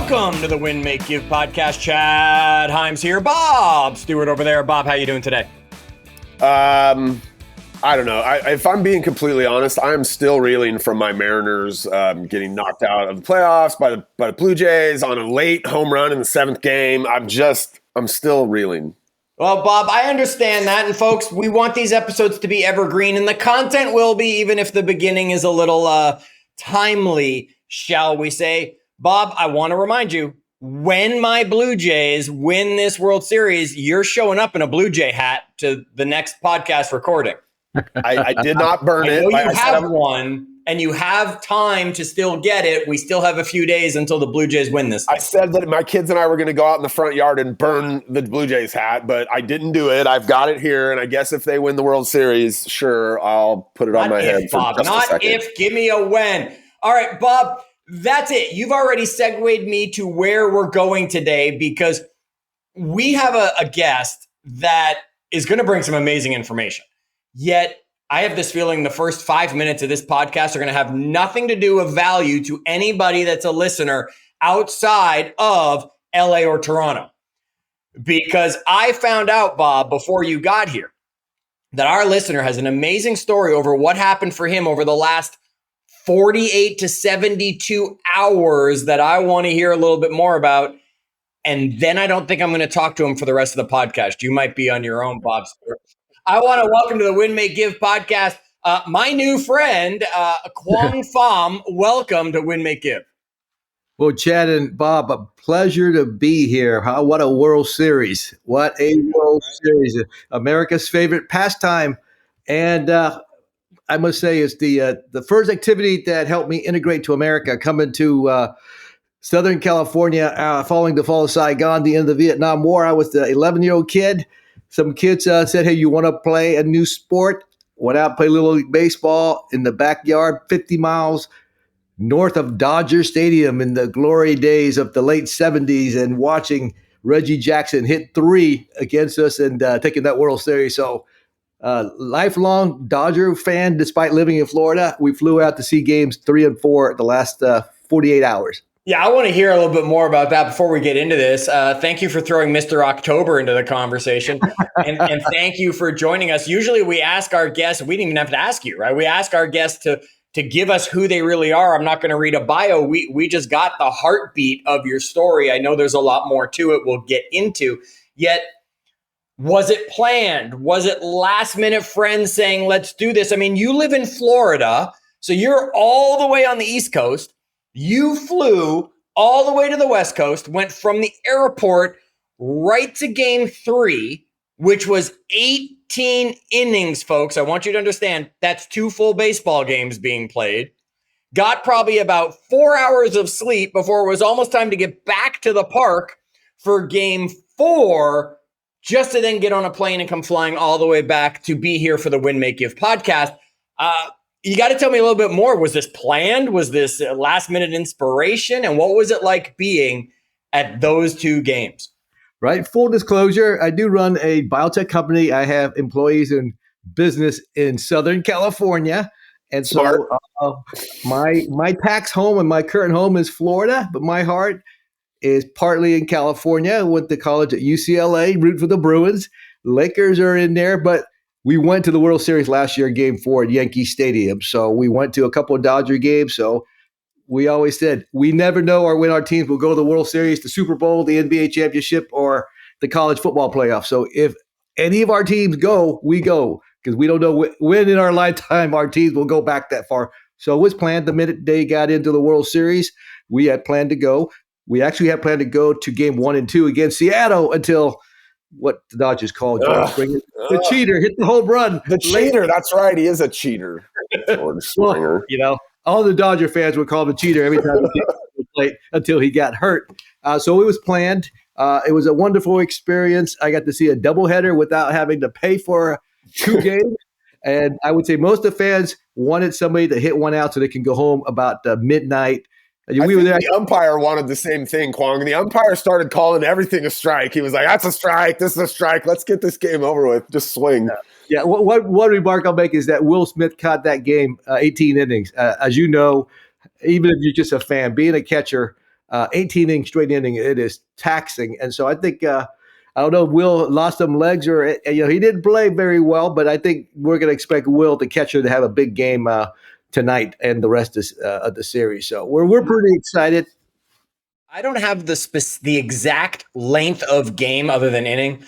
Welcome to the Win, Make, Give podcast. Chad Hyams here. Bob Stewart over there. Bob, how you doing today? I don't know. If I'm being completely honest, I'm still reeling from my Mariners getting knocked out of the playoffs by the Blue Jays on a late home run in the seventh game. I'm still reeling. Well, Bob, I understand that. And folks, we want these episodes to be evergreen, and the content will be, even if the beginning is a little timely, shall we say. Bob, I want to remind you, when my Blue Jays win this World Series, you're showing up in a Blue Jay hat to the next podcast recording. I did not burn it. I know you have one, and you have time to still get it. We still have a few days until the Blue Jays win this thing. I said that my kids and I were going to go out in the front yard and burn the Blue Jays hat, but I didn't do it. I've got it here, and I guess if they win the World Series, sure, I'll put it on my head for Bob. just a second. Not if, give me a when. All right, Bob, that's it. You've already segued me to where we're going today, because we have a guest that is going to bring some amazing information. Yet, I have this feeling the first 5 minutes of this podcast are going to have nothing to do of value to anybody that's a listener outside of LA or Toronto. Because I found out, Bob, before you got here, that our listener has an amazing story over what happened for him over the last 48 to 72 hours that I want to hear a little bit more about. And then I don't think I'm going to talk to him for the rest of the podcast. You might be on your own, Bob. I want to welcome to the Win, Make, Give podcast my new friend, Quang Pham. Welcome to Win, Make, Give. Well, Chad and Bob, a pleasure to be here. What a World Series. What a World Series. America's favorite pastime. And I must say it's the first activity that helped me integrate to America, coming to Southern California following the fall of Saigon, the end of the Vietnam War. I was the 11-year-old kid. Some kids said, hey, you want to play a new sport? Went out and played Little League Baseball in the backyard, 50 miles north of Dodger Stadium in the glory days of the late 70s, and watching Reggie Jackson hit 3 against us and taking that World Series. So lifelong Dodger fan, despite living in Florida. We flew out to see games 3 and 4 the last 48 hours. Yeah, I want to hear a little bit more about that before we get into this. Thank you for throwing Mr. October into the conversation. and thank you for joining us. Usually we ask our guests, we didn't even have to ask you, right? We ask our guests to give us who they really are. I'm not going to read a bio. We just got the heartbeat of your story. I know there's a lot more to it we'll get into. Yet, was it planned? Was it last minute friends saying, let's do this? I mean, you live in Florida, so you're all the way on the East Coast. You flew all the way to the West Coast, went from the airport right to game 3, which was 18 innings, folks. I want you to understand that's 2 full baseball games being played. Got probably about 4 hours of sleep before it was almost time to get back to the park for game 4, just to then get on a plane and come flying all the way back to be here for the Win, Make, Give podcast. You got to tell me a little bit more. Was this planned? Was this last minute inspiration? And what was it like being at those 2 games? Right. Full disclosure, I do run a biotech company. I have employees in business in Southern California. And so my tax home and my current home is Florida, but my heart is partly in California. I went to college at UCLA, root for the Bruins. Lakers are in there, but we went to the World Series last year, game 4 at Yankee Stadium. So we went to a couple of Dodger games. So we always said, we never know when our teams will go to the World Series, the Super Bowl, the NBA championship, or the college football playoff. So if any of our teams go, we go, because we don't know when in our lifetime our teams will go back that far. So it was planned the minute they got into the World Series. We had planned to go. We actually had planned to go to game 1 and 2 against Seattle until what the Dodgers called the cheater hit the home run. The cheater, that's right. He is a cheater. Well, all the Dodger fans would call him a cheater every time he played until he got hurt. So it was planned. It was a wonderful experience. I got to see a doubleheader without having to pay for 2 games. And I would say most of the fans wanted somebody to hit one out so they can go home about midnight. I think the umpire wanted the same thing, Kwong. The umpire started calling everything a strike. He was like, that's a strike. This is a strike. Let's get this game over with. Just swing. Yeah. One remark I'll make is that Will Smith caught that game 18 innings. As you know, even if you're just a fan, being a catcher, 18 inning straight inning, it is taxing. And so I think, I don't know, Will lost some legs or, he didn't play very well, but I think we're going to expect Will, the catcher, to have a big game tonight and the rest of the series. So we're pretty excited. I don't have the exact length of game other than inning.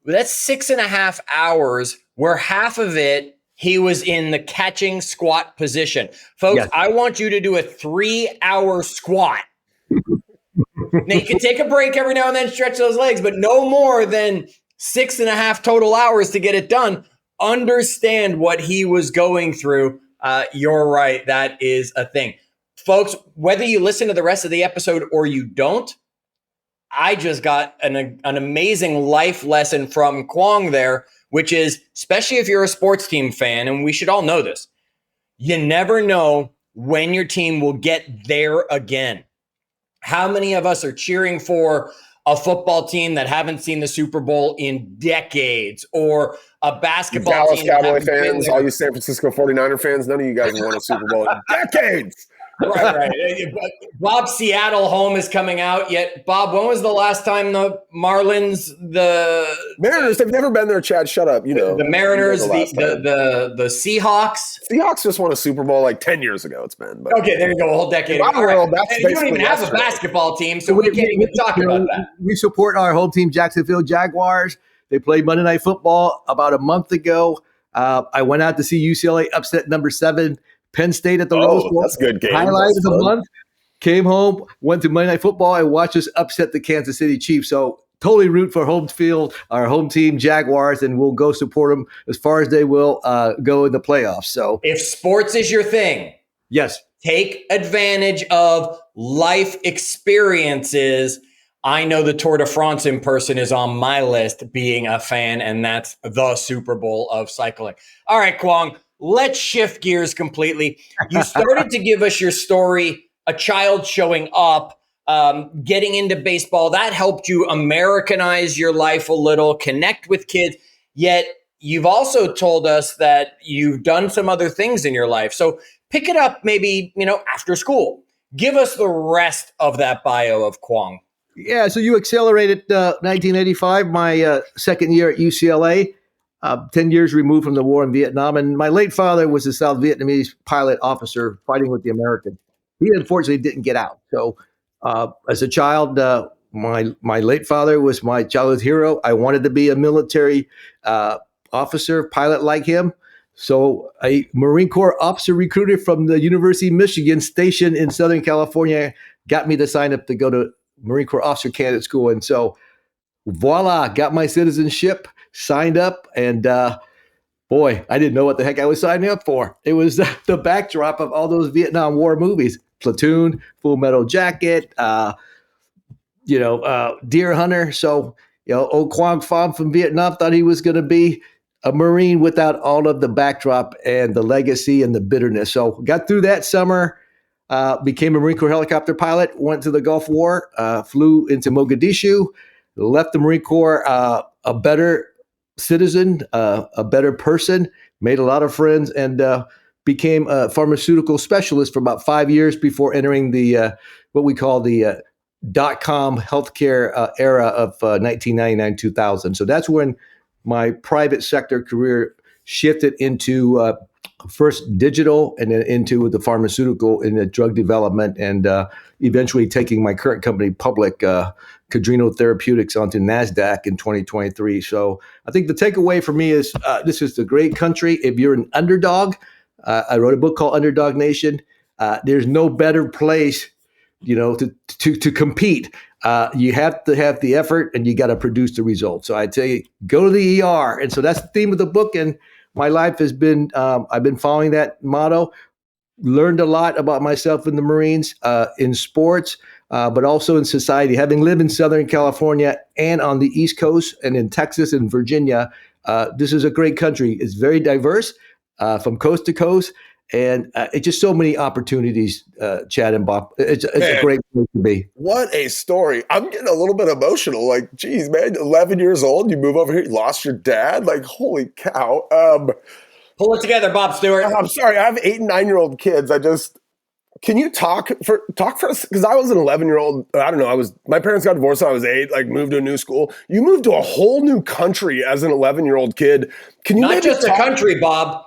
That's 6.5 hours, where half of it he was in the catching squat position. Folks, yes. I want you to do a 3-hour squat. Now, you can take a break every now and then, stretch those legs, but no more than 6.5 total hours to get it done. Understand what he was going through. You're right. That is a thing. Folks, whether you listen to the rest of the episode or you don't, I just got an amazing life lesson from Kwong there, which is, especially if you're a sports team fan, and we should all know this, you never know when your team will get there again. How many of us are cheering for a football team that haven't seen the Super Bowl in decades, or a basketball Dallas team? Dallas Cowboy fans, all you San Francisco 49er fans, none of you guys have won a Super Bowl in decades. Right. Bob's Seattle home is coming out. Yet, Bob, when was the last time the Marlins, the Mariners? They've never been there. Chad, shut up. The Mariners, the Seahawks. Seahawks just won a Super Bowl like 10 years ago. It's been okay. There you go. A whole decade ago. Right. You don't even have a basketball team, so we can't even talk about that. We support our home team, Jacksonville Jaguars. They played Monday Night Football about a month ago. I went out to see UCLA upset number 7. Penn State at the Rose Bowl. That's a good game. Highlight of the month. Came home, went to Monday Night Football, and watched us upset the Kansas City Chiefs. So totally root for home field, our home team, Jaguars, and we'll go support them as far as they will go in the playoffs. So if sports is your thing, yes, take advantage of life experiences. I know the Tour de France in person is on my list, being a fan, and that's the Super Bowl of cycling. All right, Kwong. Let's shift gears completely. You started to give us your story, a child showing up, getting into baseball. That helped you Americanize your life a little, connect with kids. Yet you've also told us that you've done some other things in your life. So pick it up maybe, after school. Give us the rest of that bio of Kwong. Yeah, so you accelerated 1985, my second year at UCLA. 10 years removed from the war in Vietnam. And my late father was a South Vietnamese pilot officer fighting with the Americans. He unfortunately didn't get out. So as a child, my late father was my childhood hero. I wanted to be a military officer, pilot like him. So a Marine Corps officer recruiter from the University of Michigan stationed in Southern California got me to sign up to go to Marine Corps Officer Candidate School. And so voila, got my citizenship, signed up, and boy, I didn't know what the heck I was signing up for. It was the backdrop of all those Vietnam War movies: Platoon, Full Metal Jacket, Deer Hunter. So, old Quang Pham from Vietnam thought he was going to be a Marine without all of the backdrop and the legacy and the bitterness. So, got through that summer. Became a Marine Corps helicopter pilot. Went to the Gulf War. Flew into Mogadishu. Left the Marine Corps a better citizen, a better person, made a lot of friends, and became a pharmaceutical specialist for about 5 years before entering the what we call the .com healthcare era of 1999-2000. So that's when my private sector career shifted into first digital and then into the pharmaceutical and the drug development, and eventually taking my current company public, Cadrino Therapeutics, onto NASDAQ in 2023. So I think the takeaway for me is this is a great country. If you're an underdog, I wrote a book called Underdog Nation. There's no better place, to compete. You have to have the effort and you got to produce the results. So I tell you, go to the ER. And so that's the theme of the book. And my life has been, I've been following that motto, learned a lot about myself in the Marines, in sports, but also in society. Having lived in Southern California and on the East Coast and in Texas and Virginia, this is a great country. It's very diverse from coast to coast. And it's just so many opportunities, Chad and Bob. It's a great place to be. What a story. I'm getting a little bit emotional. Like, geez, man, 11 years old, you move over here, you lost your dad. Like, holy cow. Pull it together, Bob Stewart. I'm sorry. I have 8 and 9-year-old kids. I just, Can you talk for us? Because I was an 11-year-old. I don't know. My parents got divorced when I was 8. Like moved to a new school. You moved to a whole new country as an 11-year-old kid. Can you not just a country, Bob?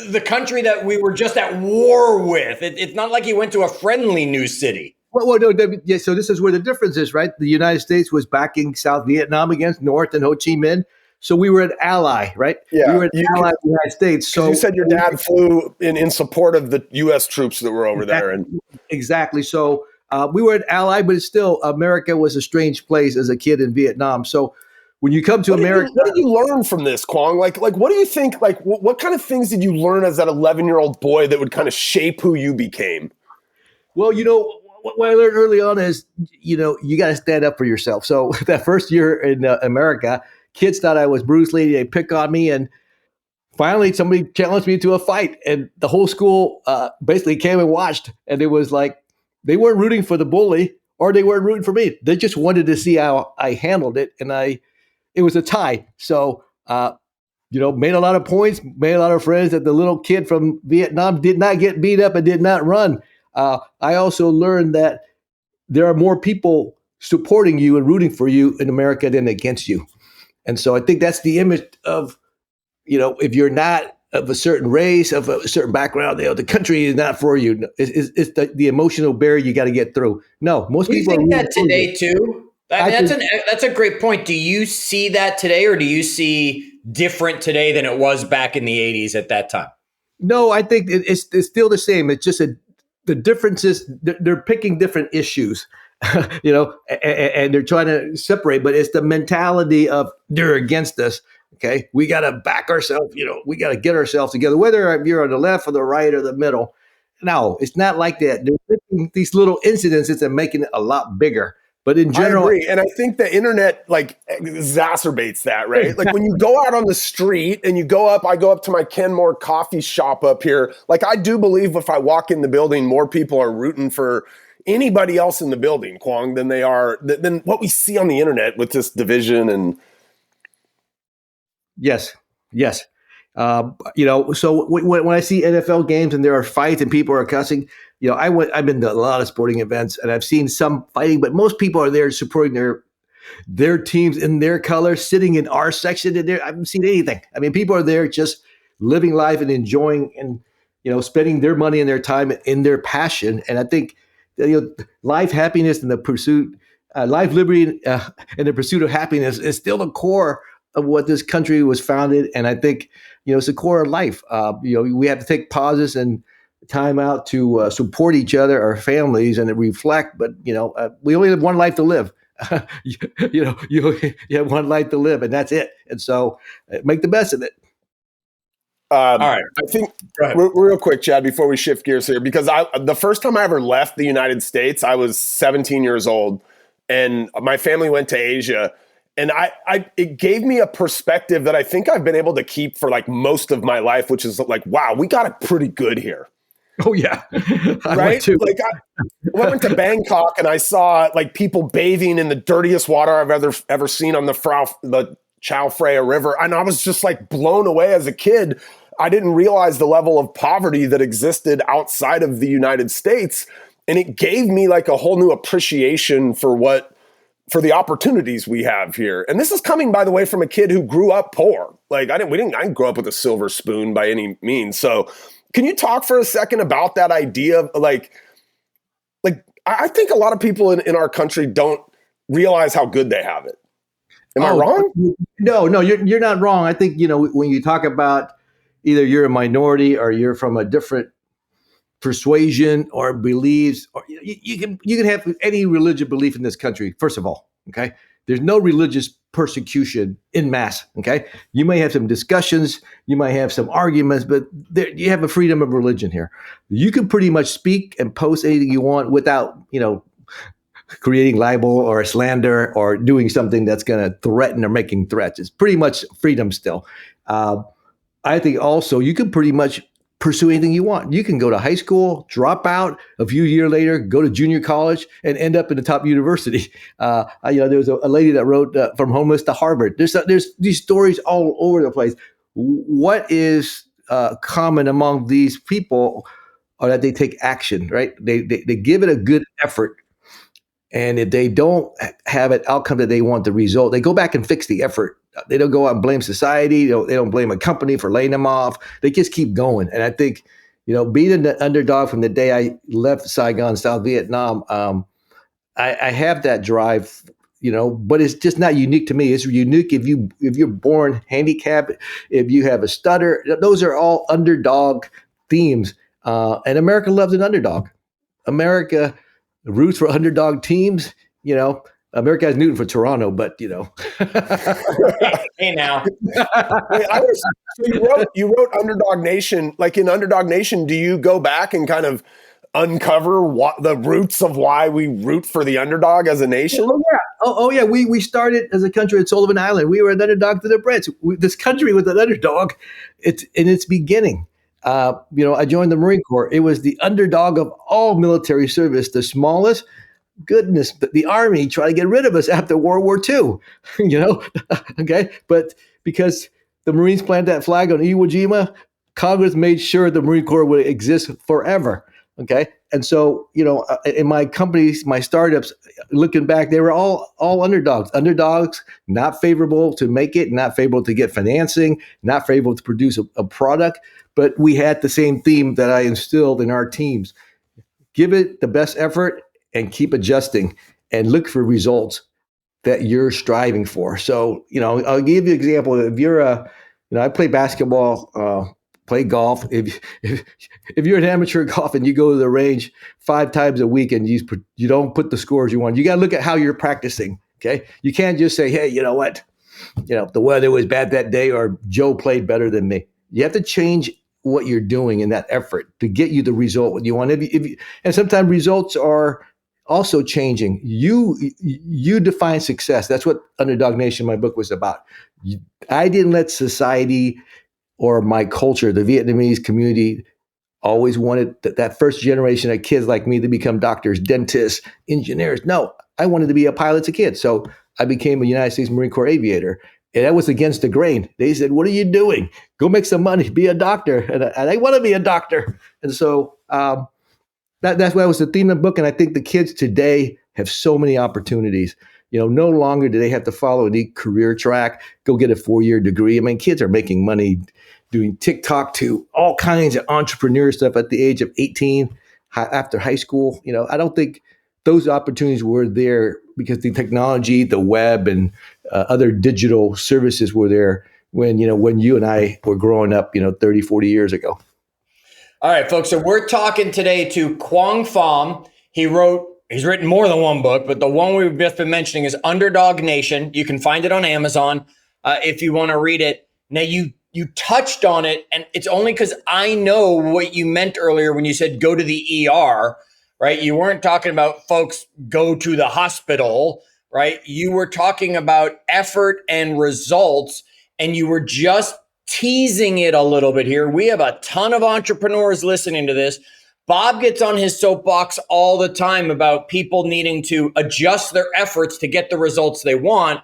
The country that we were just at war with. It's not like you went to a friendly new city. Well, no, yeah. So this is where the difference is, right? The United States was backing South Vietnam against North and Ho Chi Minh. So we were an ally, right? Yeah, we were an ally of the United States. So you said your dad flew in support of the U.S. troops that were over there. And exactly. So we were an ally, but it's still, America was a strange place as a kid in Vietnam. So when you come to America, what did you learn from this, Kwong? Like, what do you think? Like, what kind of things did you learn as that 11-year-old boy that would kind of shape who you became? Well, what I learned early on is, you got to stand up for yourself. So that first year in America, kids thought I was Bruce Lee. They pick on me, and finally somebody challenged me to a fight, and the whole school basically came and watched. And it was like they weren't rooting for the bully, or they weren't rooting for me. They just wanted to see how I handled it, and it was a tie. So made a lot of points, made a lot of friends. That the little kid from Vietnam did not get beat up and did not run. I also learned that there are more people supporting you and rooting for you in America than against you. And so I think that's the image of, if you're not of a certain race, of a certain background, the country is not for you. It's the emotional barrier you got to get through. No, most people think that today too. That's a great point. Do you see that today, or do you see different today than it was back in the 80s at that time? No, I think it's still the same. It's just the difference is they're picking different issues. And they're trying to separate, but it's the mentality of they're against us. Okay. We got to back ourselves, we got to get ourselves together, whether you're on the left or the right or the middle. No, it's not like that. They're taking these little incidences and making it a lot bigger. But in general, I agree. And I think the internet exacerbates that, right? Like when you go out on the street and I go up to my Kenmore coffee shop up here. Like I do believe if I walk in the building, more people are rooting for anybody else in the building, Kwong, than than what we see on the internet with this division. And yes. So when I see NFL games and there are fights and people are cussing, I've been to a lot of sporting events and I've seen some fighting, but most people are there supporting their teams in their colors, sitting in our section. And I haven't seen anything. I mean, people are there just living life and enjoying and spending their money and their time in their passion. And I think life, happiness, and the pursuit, life, liberty, and the pursuit of happiness is still the core of what this country was founded. And I think, it's the core of life. We have to take pauses and time out to support each other, our families, and reflect. But, we only have one life to live. You have one life to live, and that's it. And so make the best of it. All right. I think real quick, Chad, before we shift gears here, because the first time I ever left the United States, I was 17 years old and my family went to Asia, and it gave me a perspective that I think I've been able to keep for like most of my life, which is like, wow, we got it pretty good here. Oh yeah. Right. Like I went to Bangkok and I saw like people bathing in the dirtiest water I've ever seen on the Chao Phraya River. And I was just like blown away as a kid. I didn't realize the level of poverty that existed outside of the United States. And it gave me like a whole new appreciation for the opportunities we have here. And this is coming, by the way, from a kid who grew up poor. Like I didn't grow up with a silver spoon by any means. So can you talk for a second about that idea of like I think a lot of people in our country don't realize how good they have it. Am I wrong? No, you're not wrong. I think, when you talk about either you're a minority or you're from a different persuasion or beliefs, or you can have any religious belief in this country. First of all, okay, there's no religious persecution in mass. Okay, you may have some discussions, you might have some arguments, but you have a freedom of religion here. You can pretty much speak and post anything you want without, creating libel or slander or doing something that's going to threaten or making threats. It's pretty much freedom still. I think also you can pretty much pursue anything you want. You can go to high school, drop out a few years later, go to junior college, and end up in the top university. There was a lady that wrote from homeless to Harvard. There's these stories all over the place. What is common among these people? or that they take action, right? They give it a good effort. And if they don't have an outcome that they want the result, they go back and fix the effort. They don't go out and blame society. They don't blame a company for laying them off. They just keep going. And I think, being the underdog from the day I left Saigon, South Vietnam, I have that drive, but it's just not unique to me. It's unique if you're born handicapped, if you have a stutter. Those are all underdog themes, and America loves an underdog. America roots for underdog teams. America has Newton for Toronto, but Hey now. Wait, so you wrote Underdog Nation. Like in Underdog Nation, do you go back and kind of uncover what the roots of why we root for the underdog as a nation? Oh yeah. We started as a country at Sullivan Island. We were an underdog to the Brits. This country was an underdog. It's in its beginning. I joined the Marine Corps. It was the underdog of all military service, the smallest. Goodness, the Army tried to get rid of us after World War II, okay? But because the Marines planted that flag on Iwo Jima, Congress made sure the Marine Corps would exist forever, okay? And so, in my companies, my startups, looking back, they were all underdogs, not favorable to make it, not favorable to get financing, not favorable to produce a product. But we had the same theme that I instilled in our teams. Give it the best effort and keep adjusting and look for results that you're striving for. So, I'll give you an example. If you're I play basketball, play golf. If you're an amateur golf and you go to the range 5 times a week and you don't put the scores you want, you got to look at how you're practicing. Okay. You can't just say, hey, you know what? The weather was bad that day, or Joe played better than me. You have to change what you're doing in that effort to get you the result what you want. And sometimes results are also changing. You define success. That's what Underdog Nation, my book, was about. I didn't let society or my culture, the Vietnamese community, always wanted that first generation of kids like me to become doctors, dentists, engineers. No, I wanted to be a pilot as a kid. So I became a United States Marine Corps aviator. And that was against the grain. They said, what are you doing? Go make some money, be a doctor. And I want to be a doctor. And so that's what was the theme of the book. And I think the kids today have so many opportunities. No longer do they have to follow a neat career track, go get a 4-year degree. I mean, kids are making money doing TikTok to all kinds of entrepreneur stuff at the age of 18 after high school. I don't think those opportunities were there because the technology, the web, and other digital services were there when you and I were growing up, 30, 40 years ago. All right, folks. So we're talking today to Quang Pham. He's written more than one book, but the one we've just been mentioning is Underdog Nation. You can find it on Amazon if you want to read it. Now, you touched on it, and it's only because I know what you meant earlier when you said go to the ER, right? You weren't talking about folks go to the hospital, right? You were talking about effort and results, and you were just teasing it a little bit here. We have a ton of entrepreneurs listening to this. Bob gets on his soapbox all the time about people needing to adjust their efforts to get the results they want.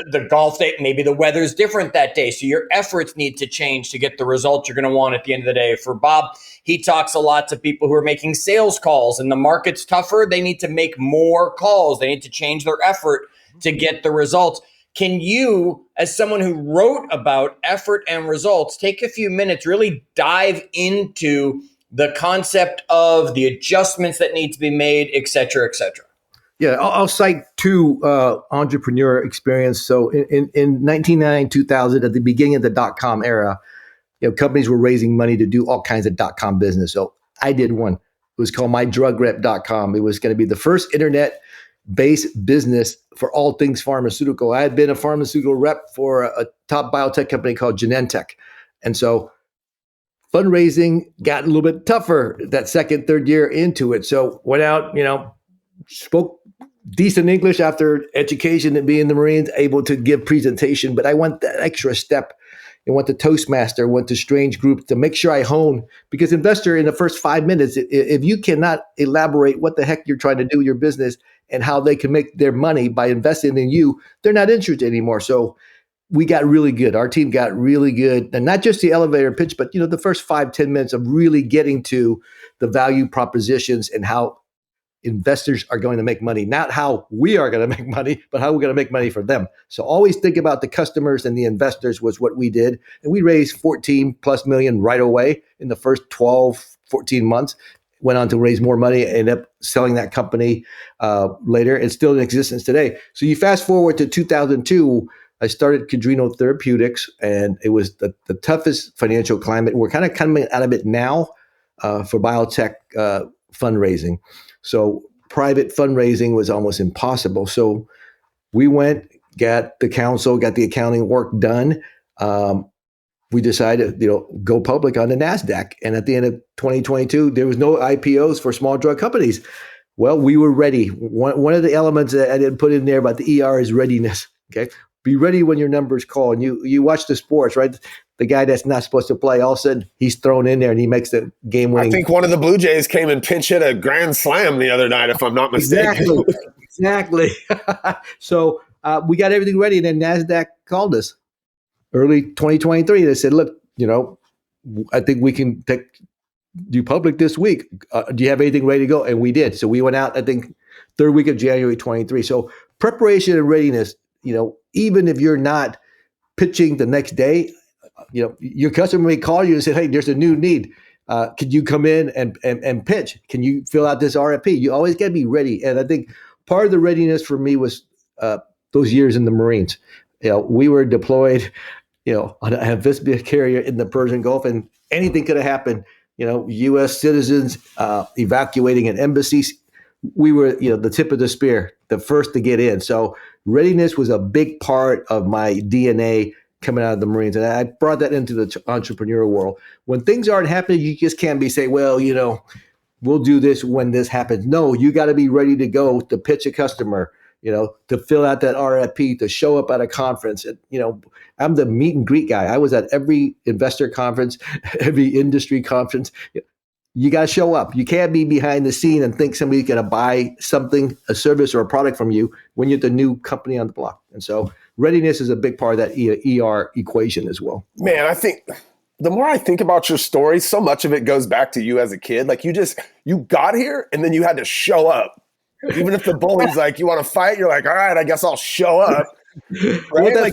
The golf day, maybe the weather's different that day, so your efforts need to change to get the results you're going to want at the end of the day. For Bob, he talks a lot to people who are making sales calls, and the market's tougher. They need to make more calls. They need to change their effort to get the results. Can you, as someone who wrote about effort and results, take a few minutes, really dive into the concept of the adjustments that need to be made, et cetera, et cetera? Yeah, I'll cite 2 entrepreneur experience. So in 1999, 2000, at the beginning of the dot-com era, companies were raising money to do all kinds of dot-com business. So I did one. It was called mydrugrep.com. It was going to be the first internet-based business for all things pharmaceutical. I had been a pharmaceutical rep for a top biotech company called Genentech. And so fundraising got a little bit tougher that second, third year into it. So went out, spoke decent English after education and being in the Marines, able to give presentation, but I went that extra step and went to Toastmaster, went to Strange Group to make sure I hone, because investor in the first 5 minutes, if you cannot elaborate what the heck you're trying to do with your business and how they can make their money by investing in you, they're not interested anymore. So we got really good. Our team got really good, and not just the elevator pitch, but the first 5-10 minutes of really getting to the value propositions and how investors are going to make money, not how we are going to make money, but how we're going to make money for them. So always think about the customers and the investors was what we did. And we raised 14 plus million right away in the first 12, 14 months, went on to raise more money, ended up selling that company later. It's still in existence today. So you fast forward to 2002, I started Cadrino Therapeutics, and it was the toughest financial climate. We're kind of coming out of it now for biotech fundraising. So private fundraising was almost impossible. So we went, got the counsel, got the accounting work done. We decided, go public on the NASDAQ. And at the end of 2022, there was no IPOs for small drug companies. Well, we were ready. One of the elements that I didn't put in there about the ER is readiness. Okay. Be ready when your numbers call. And you watch the sports, right? The guy that's not supposed to play, all of a sudden he's thrown in there and he makes the game winning. I think one of the Blue Jays came and pinch hit a grand slam the other night, if I'm not mistaken. Exactly. So we got everything ready, and then NASDAQ called us early 2023. They said, look, I think we can take you public this week. Do you have anything ready to go? And we did. So we went out, I think, third week of January 23. So preparation and readiness, even if you're not pitching the next day, your customer may call you and say, hey, there's a new need. Could you come in and pitch? Can you fill out this RFP? You always got to be ready. And I think part of the readiness for me was those years in the Marines. We were deployed, on a Vispa carrier in the Persian Gulf, and anything could have happened. U.S. citizens evacuating an embassy. We were, the tip of the spear, the first to get in. So readiness was a big part of my DNA coming out of the Marines. And I brought that into the entrepreneurial world. When things aren't happening, you just can't be saying, well, we'll do this when this happens. No, you got to be ready to go to pitch a customer, to fill out that RFP, to show up at a conference. And, I'm the meet and greet guy. I was at every investor conference, every industry conference. You got to show up. You can't be behind the scene and think somebody's going to buy something, a service or a product from you when you're the new company on the block. And so readiness is a big part of that ER equation as well. Man, I think the more I think about your story, so much of it goes back to you as a kid. Like you got here and then you had to show up. Even if the bully's like, you want to fight, you're like, all right, I guess I'll show up. Right? Well,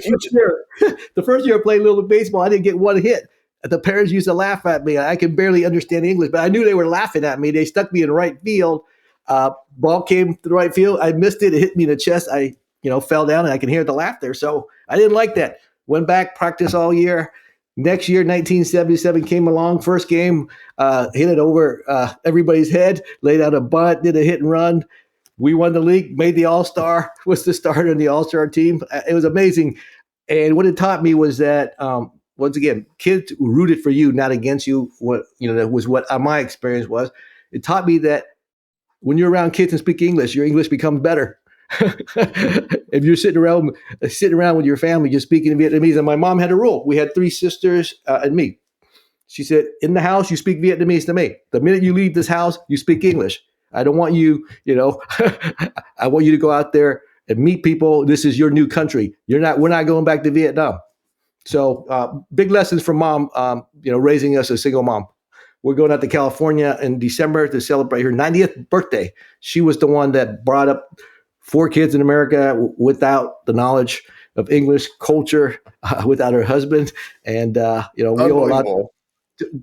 the first year I played a little bit of baseball, I didn't get one hit. The parents used to laugh at me. I could barely understand English, but I knew they were laughing at me. They stuck me in right field. Ball came to the right field. I missed it. It hit me in the chest. I, fell down, and I can hear the laughter. So I didn't like that. Went back, practiced all year. Next year, 1977 came along. First game, hit it over everybody's head, laid out a bunt, did a hit and run. We won the league, made the All-Star, was the starter in the All-Star team. It was amazing. And what it taught me was that, once again, kids rooted for you, not against you. That was what my experience was. It taught me that when you're around kids and speak English, your English becomes better. If you're sitting around with your family, you're speaking in Vietnamese. And my mom had a rule. We had 3 sisters and me. She said, in the house, you speak Vietnamese to me. The minute you leave this house, you speak English. I don't want you, I want you to go out there and meet people. This is your new country. We're not going back to Vietnam. So big lessons from mom, raising us a single mom. We're going out to California in December to celebrate her 90th birthday. She was the one that brought up 4 kids in America without the knowledge of English culture, without her husband. And, we owe a lot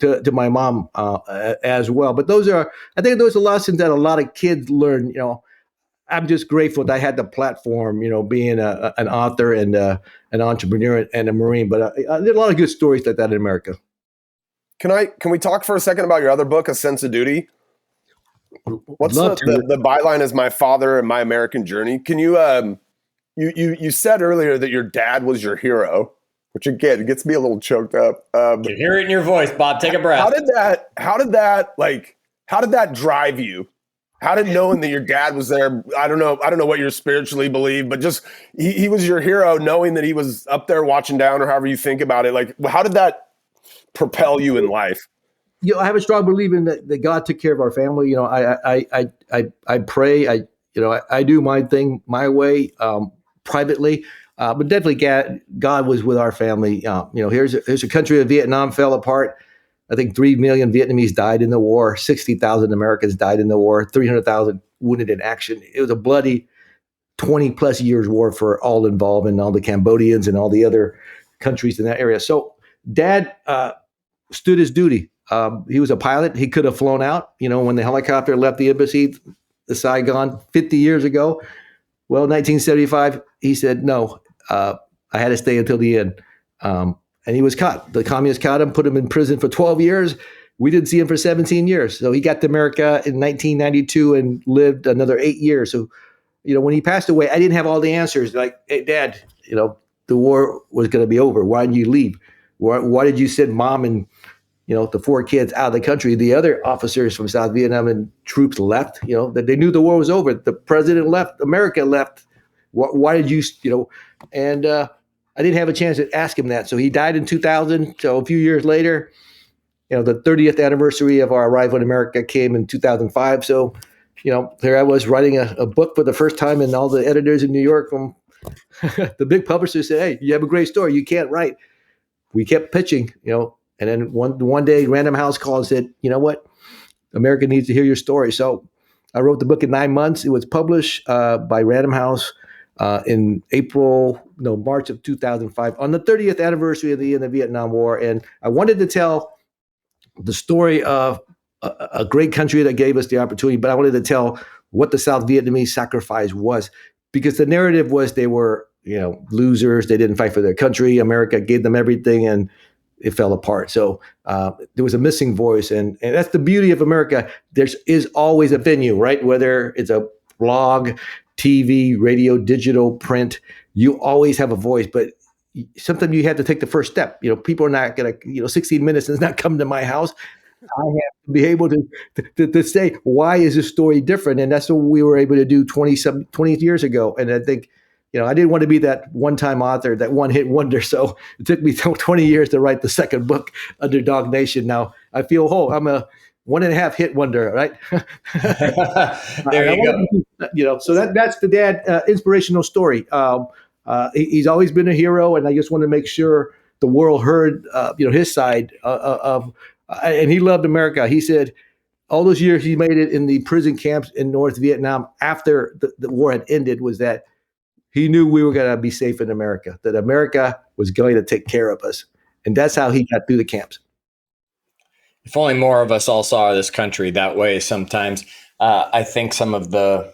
to my mom as well. But I think those are lessons that a lot of kids learn. I'm just grateful that I had the platform, being an author and an entrepreneur and a Marine. But I did a lot of good stories like that in America. Can we talk for a second about your other book, A Sense of Duty? What's the byline is My Father and My American Journey. Can you you said earlier that your dad was your hero, which again gets me a little choked up. You hear it in your voice, Bob. Take a breath. How did that drive you? How did knowing that your dad was there, I don't know what you spiritually believe, but just he was your hero, knowing that he was up there watching down, or however you think about it. Like, how did that propel you in life? I have a strong belief in that God took care of our family. I pray. I do my thing my way privately. But definitely God was with our family. Here's a country of Vietnam fell apart. I think 3 million Vietnamese died in the war. 60,000 Americans died in the war. 300,000 wounded in action. It was a bloody 20 plus years war for all involved, and all the Cambodians and all the other countries in that area. So Dad stood his duty. He was a pilot. He could have flown out, when the helicopter left the embassy, the Saigon 50 years ago. Well, 1975, he said, no, I had to stay until the end. And he was caught. The communists caught him, put him in prison for 12 years. We didn't see him for 17 years. So he got to America in 1992 and lived another 8 years. So, when he passed away, I didn't have all the answers. Like, hey, Dad, the war was going to be over. Why didn't you leave? Why did you send Mom and, the 4 kids out of the country? The other officers from South Vietnam and troops left, that they knew the war was over. The president left. America left. Why did you, and I didn't have a chance to ask him that. So he died in 2000. So a few years later, the 30th anniversary of our arrival in America came in 2005. So, there I was writing a book for the first time, and all the editors in New York from the big publishers said, hey, you have a great story. You can't write. We kept pitching, and then one day Random House called and said, you know what? America needs to hear your story. So I wrote the book in 9 months. It was published by Random House in March of 2005 on the 30th anniversary of the end of the Vietnam War. And I wanted to tell the story of a great country that gave us the opportunity, but I wanted to tell what the South Vietnamese sacrifice was, because the narrative was they were, losers. They didn't fight for their country. America gave them everything, and it fell apart. So there was a missing voice, and that's the beauty of America. There is always a venue, right? Whether it's a blog, TV, radio, digital, print, you always have a voice, but sometimes you have to take the first step. People are not going to, 16 minutes is not coming to my house. I have to be able to say, why is this story different? And that's what we were able to do 20 years ago. And I think, I didn't want to be that one-time author, that one-hit wonder. So it took me 20 years to write the second book, Underdog Nation. Now I feel whole. I'm a 1.5 hit wonder, right? There you go. So that's the Dad inspirational story. He's always been a hero, and I just want to make sure the world heard, his side of. And he loved America. He said all those years he made it in the prison camps in North Vietnam after the war had ended was that he knew we were going to be safe in America, that America was going to take care of us. And that's how he got through the camps. If only more of us all saw this country that way sometimes. I think some of the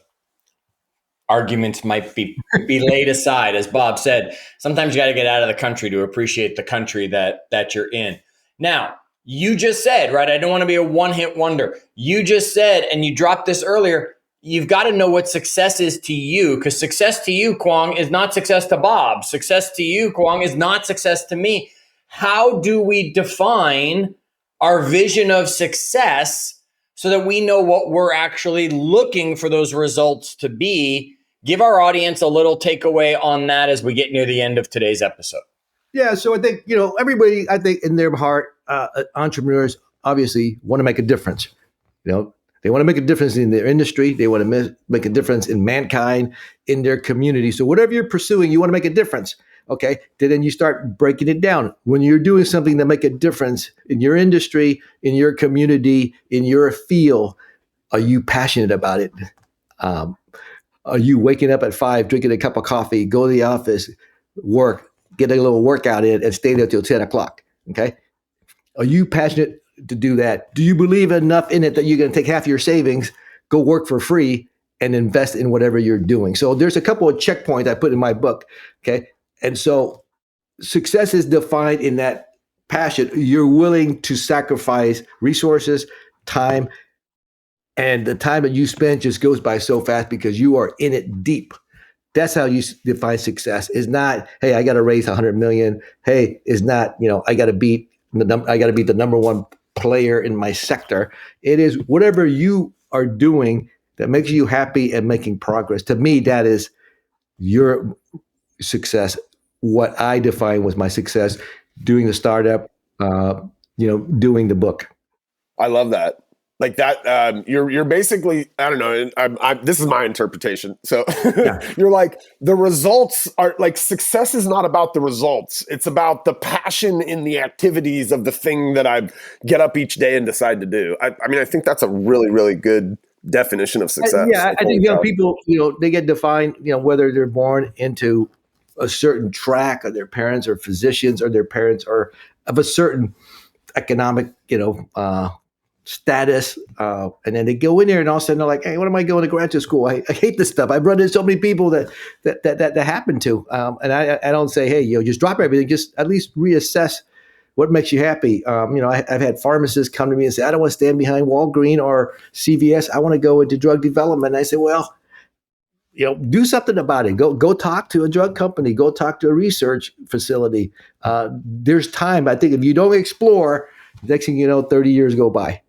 arguments might be laid aside. As Bob said, sometimes you got to get out of the country to appreciate the country that you're in. Now, you just said, right, I don't want to be a one-hit wonder. You just said, and you dropped this earlier, you've got to know what success is to you, because success to you, Kwong, is not success to Bob. Success to you, Kwong, is not success to me. How do we define our vision of success so that we know what we're actually looking for those results to be? Give our audience a little takeaway on that as we get near the end of today's episode. Yeah, so I think, everybody, I think in their heart, entrepreneurs obviously want to make a difference. They want to make a difference in their industry. They want to make a difference in mankind, in their community. So whatever you're pursuing, you want to make a difference. Okay. Then you start breaking it down. When you're doing something that make a difference in your industry, in your community, in your field, are you passionate about it? Are you waking up at 5, drinking a cup of coffee, go to the office, work, get a little workout in, and stay there till 10 o'clock? Okay. Are you passionate to do that? Do you believe enough in it that you're going to take half your savings, go work for free, and invest in whatever you're doing? So there's a couple of checkpoints I put in my book. Okay. And so success is defined in that passion. You're willing to sacrifice resources, time, and the time that you spend just goes by so fast because you are in it deep. That's how you define success. It's not, hey, I got to raise 100 million. Hey, it's not, I got to beat the number one player in my sector. It is whatever you are doing that makes you happy and making progress. To me, that is your success. What I define was my success doing the startup, doing the book. I love that. Like that, you're basically, I don't know. This is my interpretation. So you're like, the results are like, success is not about the results. It's about the passion in the activities of the thing that I get up each day and decide to do. I mean, I think that's a really, really good definition of success. I think young people, they get defined, whether they're born into a certain track, or their parents are physicians, or their parents are of a certain economic, status, and then they go in there and all of a sudden they're like, hey, what am I going to graduate school? I hate this stuff. I've run into so many people that happened to, and I don't say, hey, just drop everything, just at least reassess what makes you happy. I've had pharmacists come to me and say, I don't want to stand behind Walgreens or CVS. I want to go into drug development. And I say, well, do something about it. Go talk to a drug company. Go talk to a research facility. There's time. I think if you don't explore, next thing you know, 30 years go by.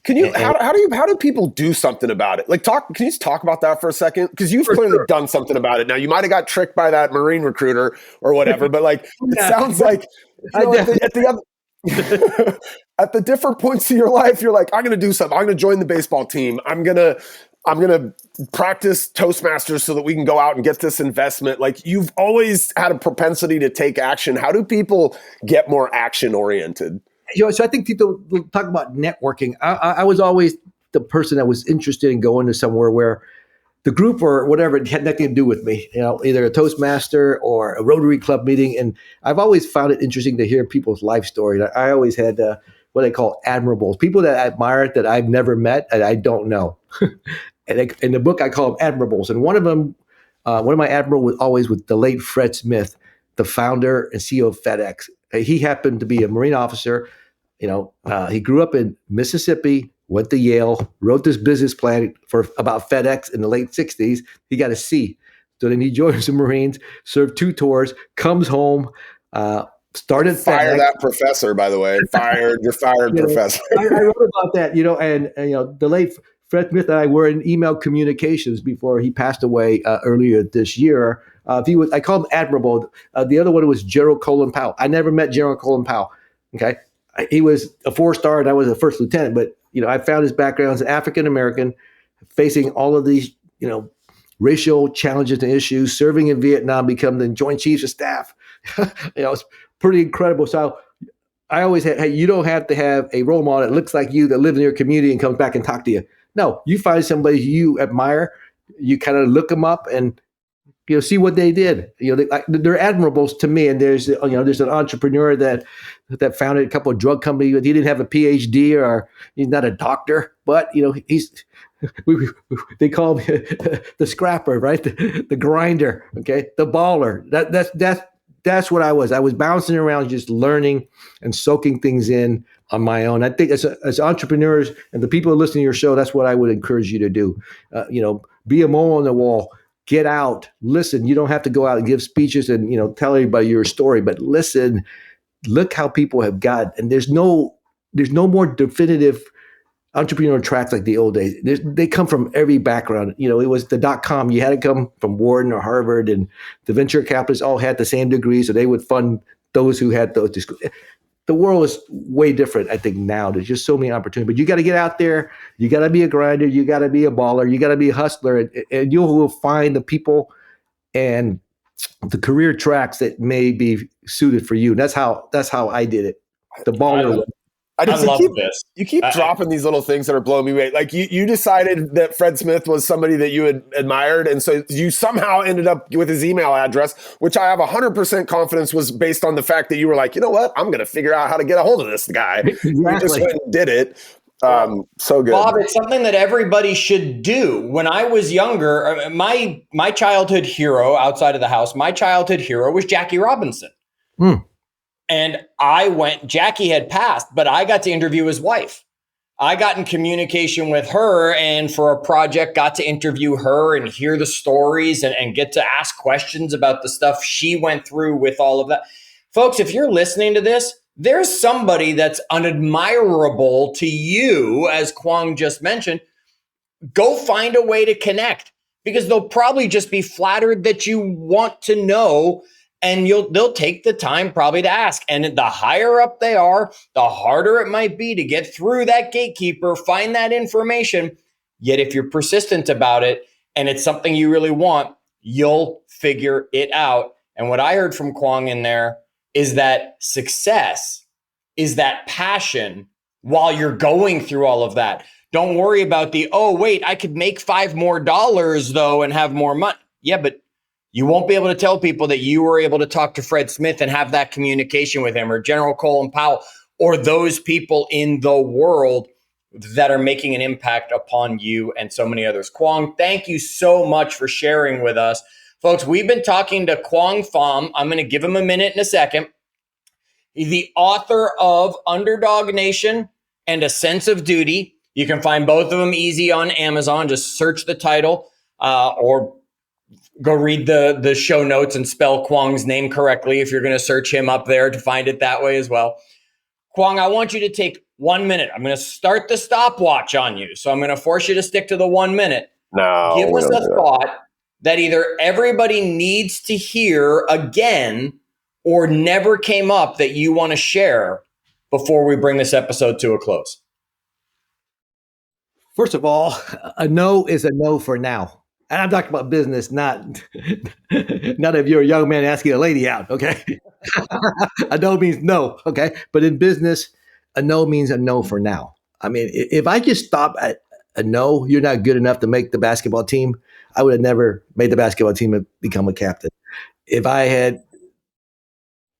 Can you? How do people do something about it? Like, can you just talk about that for a second? Because you've clearly done something about it. Now, you might have got tricked by that Marine recruiter or whatever, but like, it sounds like at the different points of your life, you're like, I'm going to do something. I'm going to join the baseball team. I'm going to practice Toastmasters so that we can go out and get this investment. Like, you've always had a propensity to take action. How do people get more action oriented? So I think people will talk about networking. I was always the person that was interested in going to somewhere where the group or whatever had nothing to do with me, either a Toastmaster or a Rotary Club meeting. And I've always found it interesting to hear people's life story. I always had what they call Admirables, people that I admire that I've never met and I don't know. And in the book, I call them Admirables. And one of my Admiral was always with the late Fred Smith, the founder and CEO of FedEx. He happened to be a Marine officer. He grew up in Mississippi, went to Yale, wrote this business plan about FedEx in the late 60s. He got a C. So then he joins the Marines, served 2 tours, comes home, started Fire FedEx. that professor, by the way. You're fired, professor. I wrote about that, and the late Fred Smith and I were in email communications before he passed away earlier this year. I call him Admirable. The other one was Gerald Colin Powell. I never met Gerald Colin Powell. Okay. He was a 4-star and I was a first lieutenant, but I found his background as an African American facing all of these, racial challenges and issues, serving in Vietnam, become the Joint Chiefs of Staff. It's pretty incredible. So I always had, hey, you don't have to have a role model that looks like you, that lives in your community and comes back and talk to you. No, you find somebody you admire, you kind of look them up and see what they did. They're admirables to me. And there's an entrepreneur that founded a couple of drug companies. He didn't have a PhD or he's not a doctor, but they call him the scrapper, right? The grinder, okay, the baller. That's what I was. I was bouncing around, just learning and soaking things in on my own. I think as entrepreneurs and the people who listen to your show, that's what I would encourage you to do. Be a mole on the wall. Get out, listen. You don't have to go out and give speeches and tell everybody your story, but listen. Look how people have got, and there's no more definitive entrepreneurial tracks like the old days. They come from every background. It was the .com. You had to come from Wharton or Harvard, and the venture capitalists all had the same degree, so they would fund those who had those. The world is way different, I think, now. There's just so many opportunities. But you got to get out there. You got to be a grinder. You got to be a baller. You got to be a hustler. And you will find the people and the career tracks that may be suited for you. That's how I did it. The baller. I love this. You keep dropping these little things that are blowing me away. Like you decided that Fred Smith was somebody that you had admired. And so you somehow ended up with his email address, which I have 100% confidence was based on the fact that you were like, you know what? I'm going to figure out how to get a hold of this guy. Exactly. You just went and did it. So good. Bob, it's something that everybody should do. When I was younger, my childhood hero outside of the house, my childhood hero was Jackie Robinson. And Jackie had passed, but I got to interview his wife. I got in communication with her, and for a project, got to interview her and hear the stories and get to ask questions about the stuff she went through with all of that. Folks, if you're listening to this, there's somebody that's unadmirable to you, as Kwong just mentioned. Go find a way to connect, because they'll probably just be flattered that you want to know and they'll take the time probably to ask. And the higher up they are, the harder it might be to get through that gatekeeper, find that information. Yet if you're persistent about it and it's something you really want, you'll figure it out. And what I heard from Kwong in there is that success is that passion while you're going through all of that. Don't worry about oh, wait, I could make $5 more though and have more money. Yeah, but you won't be able to tell people that you were able to talk to Fred Smith and have that communication with him, or General Colin Powell, or those people in the world that are making an impact upon you and so many others. Kwong, thank you so much for sharing with us. Folks, we've been talking to Quang Pham. I'm going to give him a minute in a second. He's the author of Underdog Nation and A Sense of Duty. You can find both of them easy on Amazon. Just search the title or go read the show notes and spell Kwong's name correctly if you're going to search him up there to find it that way as well. Kwong, I want you to take 1 minute. I'm going to start the stopwatch on you. So I'm going to force you to stick to the 1 minute. No, give us a thought that either everybody needs to hear again or never came up that you want to share before we bring this episode to a close. First of all, a no is a no for now. And I'm talking about business, not if you're a young man asking a lady out, okay? A no means no, okay? But in business, a no means a no for now. I mean, if I just stop at a no, you're not good enough to make the basketball team, I would have never made the basketball team and become a captain. If I had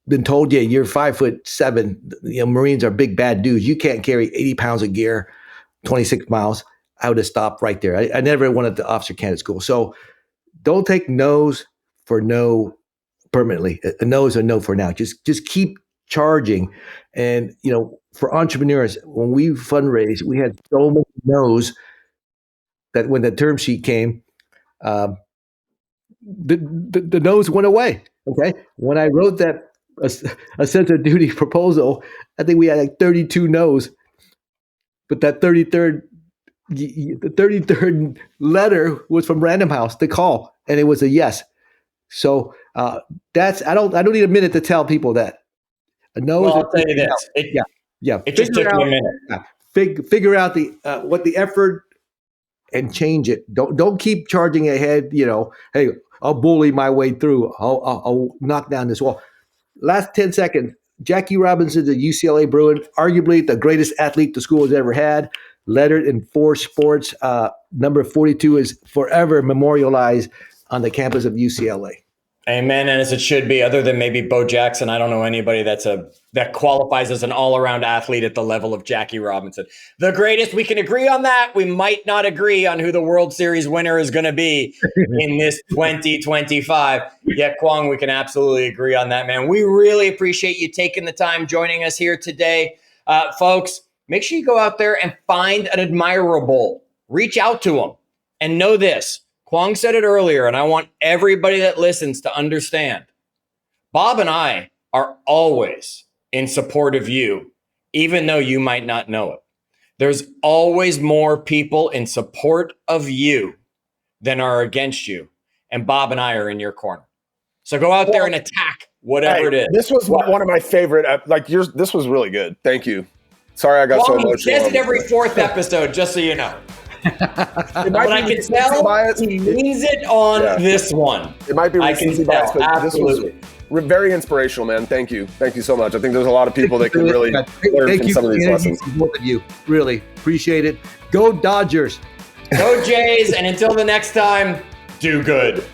been told, yeah, you're 5'7", Marines are big, bad dudes. You can't carry 80 pounds of gear, 26 miles. I would have stopped right there. I never wanted the officer candidate school. So don't take no's for no permanently. A no is a no for now. Just keep charging. And, for entrepreneurs, when we fundraise, we had so many no's that when the term sheet came, the no's went away. Okay. When I wrote that a sense of duty proposal, I think we had like 32 no's, but that 33rd letter was from Random House to call, and it was a yes. So I don't need a minute to tell people that. A no. Well, I'll tell you this. It just took me a minute. Figure out what the effort and change it. Don't keep charging ahead. Hey, I'll bully my way through. I'll knock down this wall. Last 10 seconds. Jackie Robinson's a UCLA Bruin, arguably the greatest athlete the school has ever had. Lettered in 4 sports. Number 42 is forever memorialized on the campus of UCLA. Amen. And as it should be, other than maybe Bo Jackson, I don't know anybody that qualifies as an all-around athlete at the level of Jackie Robinson. The greatest. We can agree on that. We might not agree on who the World Series winner is going to be in this 2025. Yet, Kwong, we can absolutely agree on that, man. We really appreciate you taking the time joining us here today. Folks, make sure you go out there and find an admirable. Reach out to them and know this. Kwong said it earlier, and I want everybody that listens to understand. Bob and I are always in support of you, even though you might not know it. There's always more people in support of you than are against you. And Bob and I are in your corner. So go out there and attack whatever it is. This was one of my favorite. This was really good. Thank you. Sorry I got so emotional. He says it every 4th episode, just so you know. But I can tell he means it on this one. It might be recency bias, but absolutely. This was very inspirational, man. Thank you. Thank you so much. I think there's a lot of people that can really learn from some of these lessons. Both of you. Really appreciate it. Go Dodgers. Go Jays. And until the next time, do good.